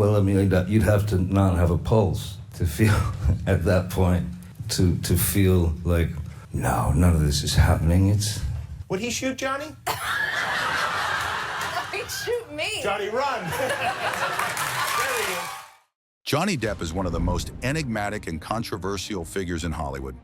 Well, I mean, you'd have to not have a pulse to feel at that point, to feel like, no, none of this is happening. It's... Would he shoot Johnny? He'd shoot me. Johnny, run! There he is. Johnny Depp is one of the most enigmatic and controversial figures in Hollywood.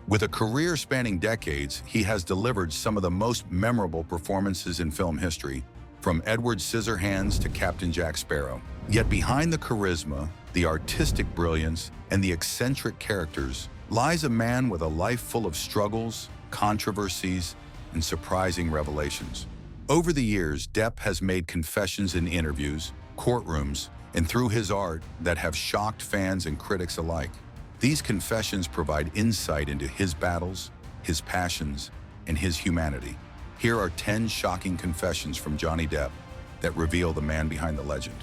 With a career spanning decades, he has delivered some of the most memorable performances in film history, from Edward Scissorhands to Captain Jack Sparrow. Yet behind the charisma, the artistic brilliance, and the eccentric characters lies a man with a life full of struggles, controversies, and surprising revelations. Over the years, Depp has made confessions in interviews, courtrooms, and through his art that have shocked fans and critics alike. These confessions provide insight into his battles, his passions, and his humanity. Here are 10 shocking confessions from Johnny Depp that reveal the man behind the legend.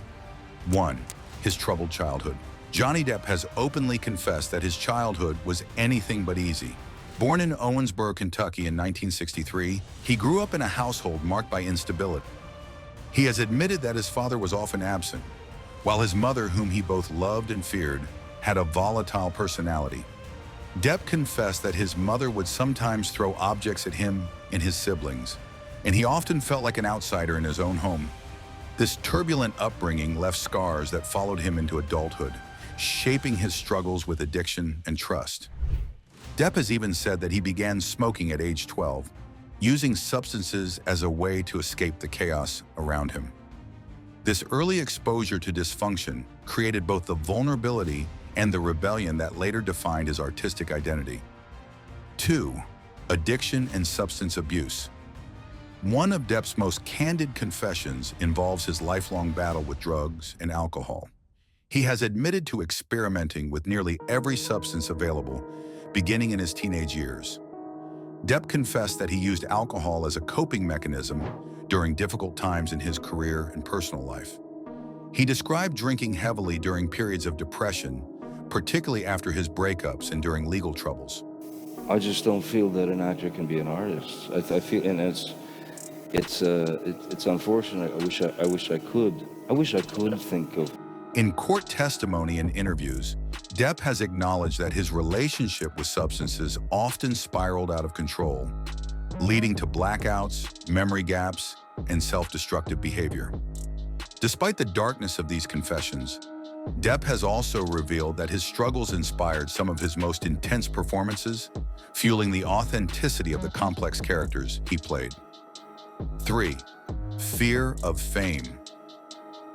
1. His troubled childhood. Johnny Depp has openly confessed that his childhood was anything but easy. Born in Owensboro, Kentucky in 1963, he grew up in a household marked by instability. He has admitted that his father was often absent, while his mother, whom he both loved and feared, had a volatile personality. Depp confessed that his mother would sometimes throw objects at him and his siblings, and he often felt like an outsider in his own home. This turbulent upbringing left scars that followed him into adulthood, shaping his struggles with addiction and trust. Depp has even said that he began smoking at age 12, using substances as a way to escape the chaos around him. This early exposure to dysfunction created both the vulnerability and the rebellion that later defined his artistic identity. 2. Addiction and substance abuse. One of Depp's most candid confessions involves his lifelong battle with drugs and alcohol. He has admitted to experimenting with nearly every substance available, beginning in his teenage years. Depp confessed that he used alcohol as a coping mechanism during difficult times in his career and personal life. He described drinking heavily during periods of depression, particularly after his breakups and during legal troubles. I just don't feel that an actor can be an artist. I feel, and it's unfortunate. I wish I could. I wish I could think of. In court testimony and interviews, Depp has acknowledged that his relationship with substances often spiraled out of control, leading to blackouts, memory gaps, and self-destructive behavior. Despite the darkness of these confessions, Depp has also revealed that his struggles inspired some of his most intense performances, fueling the authenticity of the complex characters he played. 3. Fear of fame.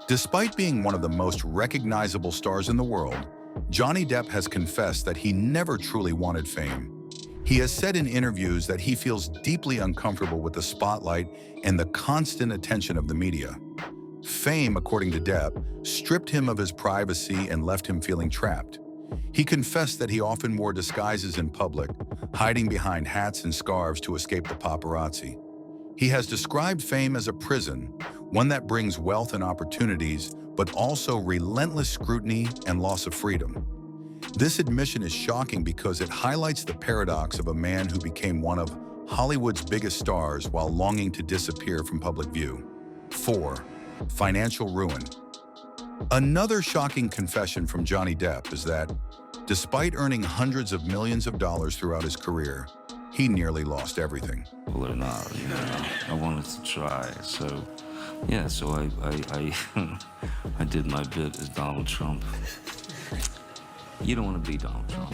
Despite being one of the most recognizable stars in the world, Johnny Depp has confessed that he never truly wanted fame. He has said in interviews that he feels deeply uncomfortable with the spotlight and the constant attention of the media. Fame, according to Depp, stripped him of his privacy and left him feeling trapped. He confessed that he often wore disguises in public, hiding behind hats and scarves to escape the paparazzi. He has described fame as a prison, one that brings wealth and opportunities, but also relentless scrutiny and loss of freedom. This admission is shocking because it highlights the paradox of a man who became one of Hollywood's biggest stars while longing to disappear from public view. 4. Financial ruin. Another shocking confession from Johnny Depp is that, despite earning hundreds of millions of dollars throughout his career, he nearly lost everything. Believe it or not, I wanted to try. So, yeah, so I I did my bit as Donald Trump. You don't want to be Donald Trump.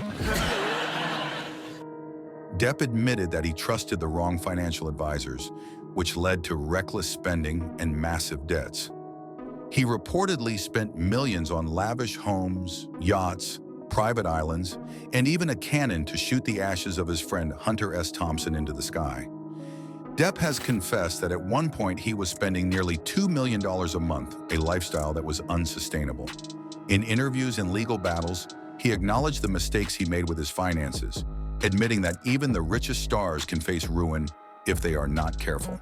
Depp admitted that he trusted the wrong financial advisors, which led to reckless spending and massive debts. He reportedly spent millions on lavish homes, yachts, private islands, and even a cannon to shoot the ashes of his friend Hunter S. Thompson into the sky. Depp has confessed that at one point he was spending nearly $2 million a month, a lifestyle that was unsustainable. In interviews and legal battles, he acknowledged the mistakes he made with his finances, admitting that even the richest stars can face ruin if they are not careful.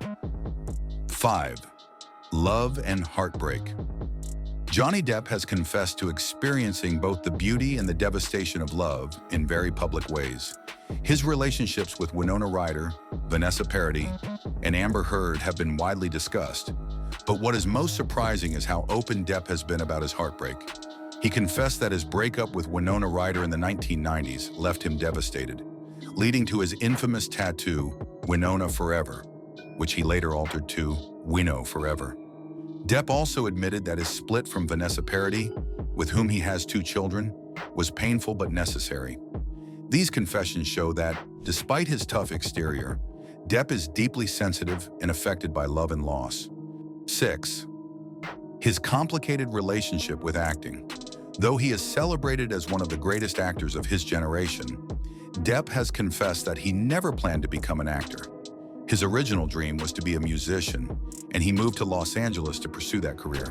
5. Love and heartbreak. Johnny Depp has confessed to experiencing both the beauty and the devastation of love in very public ways. His relationships with Winona Ryder, Vanessa Paradis, and Amber Heard have been widely discussed, But what is most surprising is how open Depp has been about his heartbreak. He confessed that his breakup with Winona Ryder in the 1990s left him devastated, leading to his infamous tattoo, Winona Forever, which he later altered to Wino Forever. Depp also admitted that his split from Vanessa Paradis, with whom he has 2 children, was painful but necessary. These confessions show that, despite his tough exterior, Depp is deeply sensitive and affected by love and loss. 6. His complicated relationship with acting. Though he is celebrated as one of the greatest actors of his generation, Depp has confessed that he never planned to become an actor. His original dream was to be a musician, and he moved to Los Angeles to pursue that career.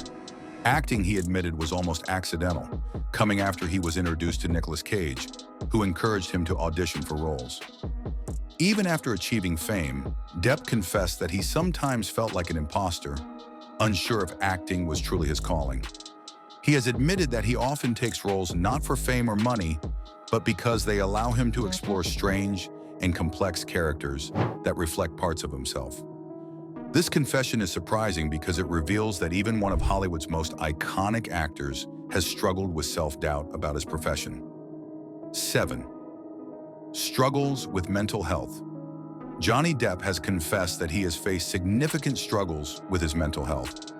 Acting, he admitted, was almost accidental, coming after he was introduced to Nicolas Cage, who encouraged him to audition for roles. Even after achieving fame, Depp confessed that he sometimes felt like an imposter, unsure if acting was truly his calling. He has admitted that he often takes roles not for fame or money, but because they allow him to explore strange and complex characters that reflect parts of himself. This confession is surprising because it reveals that even one of Hollywood's most iconic actors has struggled with self-doubt about his profession. 7. Struggles with mental health. Johnny Depp has confessed that he has faced significant struggles with his mental health.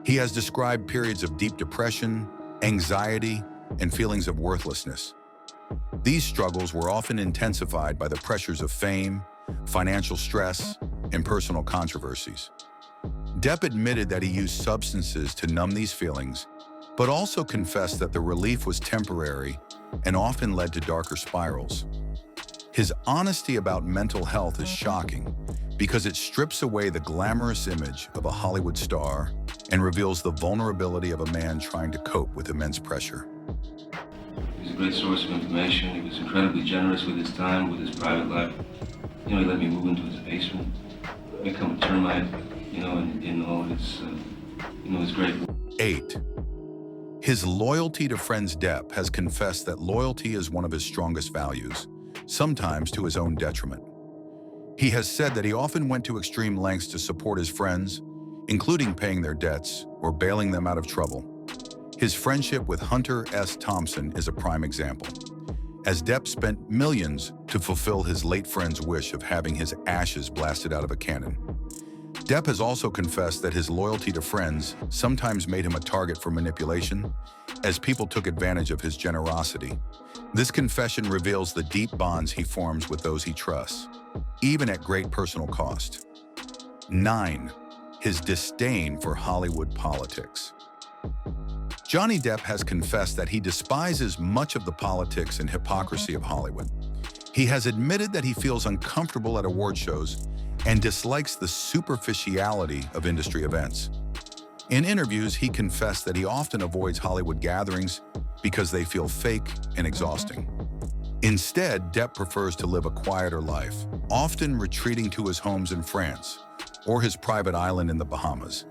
He has described periods of deep depression, anxiety, and feelings of worthlessness. These struggles were often intensified by the pressures of fame, financial stress, and personal controversies. Depp admitted that he used substances to numb these feelings, but also confessed that the relief was temporary and often led to darker spirals. His honesty about mental health is shocking because it strips away the glamorous image of a Hollywood star and reveals the vulnerability of a man trying to cope with immense pressure. He was a great source of information. He was incredibly generous with his time, with his private life. He let me move into his basement, become a termite, and all his, his great. 8. His loyalty to friends. Depp has confessed that loyalty is one of his strongest values, sometimes to his own detriment. He has said that he often went to extreme lengths to support his friends, including paying their debts or bailing them out of trouble. His friendship with Hunter S. Thompson is a prime example, as Depp spent millions to fulfill his late friend's wish of having his ashes blasted out of a cannon. Depp has also confessed that his loyalty to friends sometimes made him a target for manipulation, as people took advantage of his generosity. This confession reveals the deep bonds he forms with those he trusts, even at great personal cost. 9. His disdain for Hollywood politics. Johnny Depp has confessed that he despises much of the politics and hypocrisy of Hollywood. He has admitted that he feels uncomfortable at award shows and dislikes the superficiality of industry events. In interviews, he confessed that he often avoids Hollywood gatherings because they feel fake and exhausting. Instead, Depp prefers to live a quieter life, often retreating to his homes in France or his private island in the Bahamas.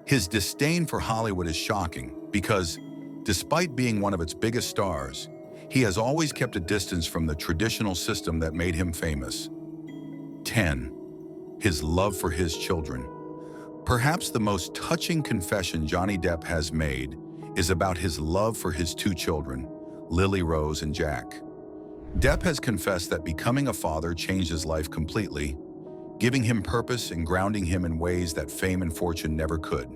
His disdain for Hollywood is shocking because, despite being one of its biggest stars, he has always kept a distance from the traditional system that made him famous. 10. His love for his children. Perhaps the most touching confession Johnny Depp has made is about his love for his 2 children, Lily Rose and Jack. Depp has confessed that becoming a father changed his life completely, giving him purpose and grounding him in ways that fame and fortune never could.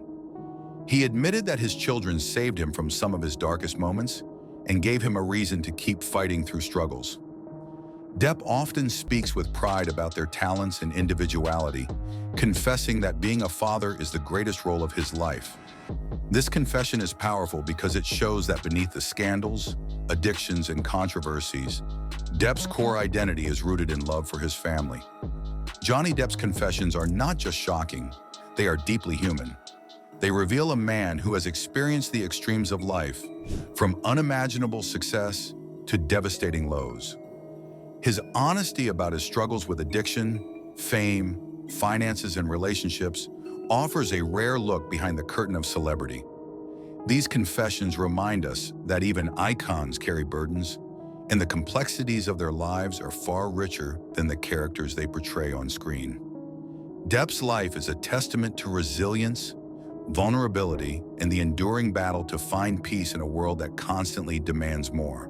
He admitted that his children saved him from some of his darkest moments and gave him a reason to keep fighting through struggles. Depp often speaks with pride about their talents and individuality, confessing that being a father is the greatest role of his life. This confession is powerful because it shows that beneath the scandals, addictions, and controversies, Depp's core identity is rooted in love for his family. Johnny Depp's confessions are not just shocking, they are deeply human. They reveal a man who has experienced the extremes of life, from unimaginable success to devastating lows. His honesty about his struggles with addiction, fame, finances, and relationships offers a rare look behind the curtain of celebrity. These confessions remind us that even icons carry burdens, and the complexities of their lives are far richer than the characters they portray on screen. Depp's life is a testament to resilience, vulnerability, and the enduring battle to find peace in a world that constantly demands more.